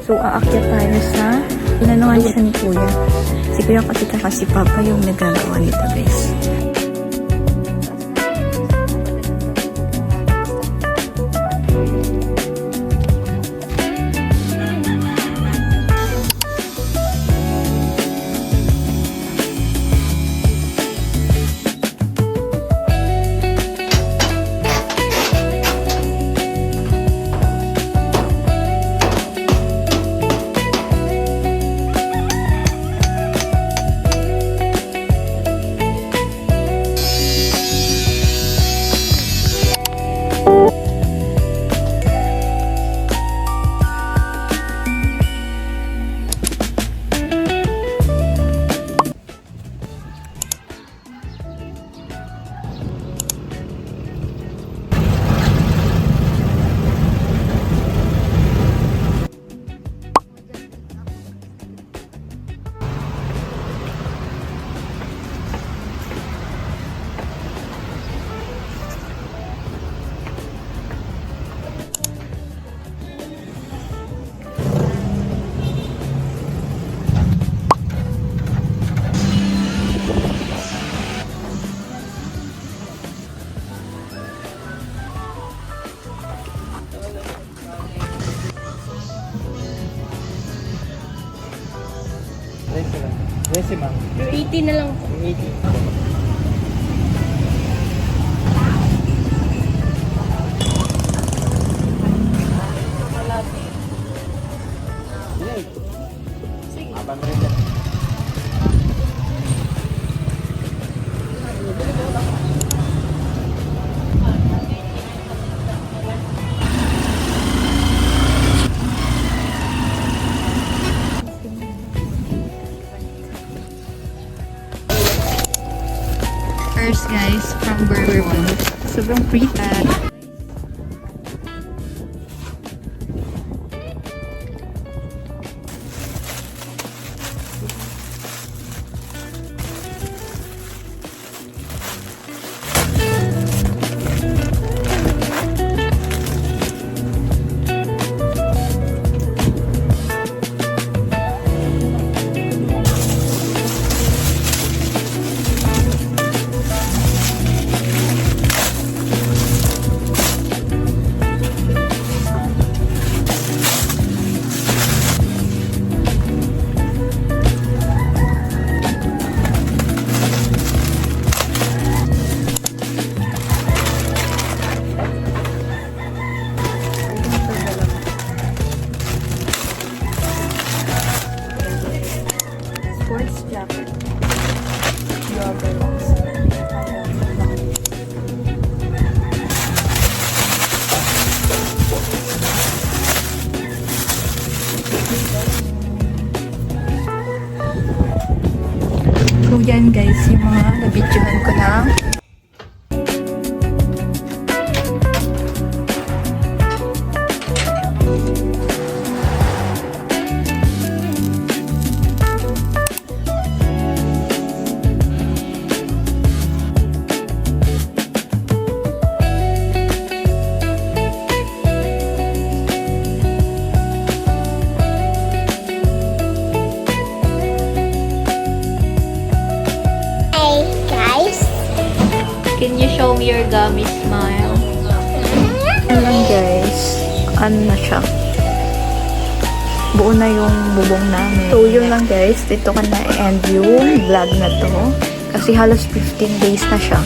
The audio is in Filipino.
So, aakyat tayo sa inanuhan siya ni Kuya. Si Kuya kasi tsaka si Papa yung nagagawa nito, guys. Yes, ma'am. 80 na lang. 80. Sige. Abang rin yan. First, guys, from Part1. Sobrang pretty. Sports jacket. Joggers. So yan guys, yung mga nabidyohan ko na. Can you show me your gummy smile? Ano lang guys, ano na siya, buo na yung bubong namin. So yun lang guys, dito ka na end yung vlog na to kasi halos 15 days na siya.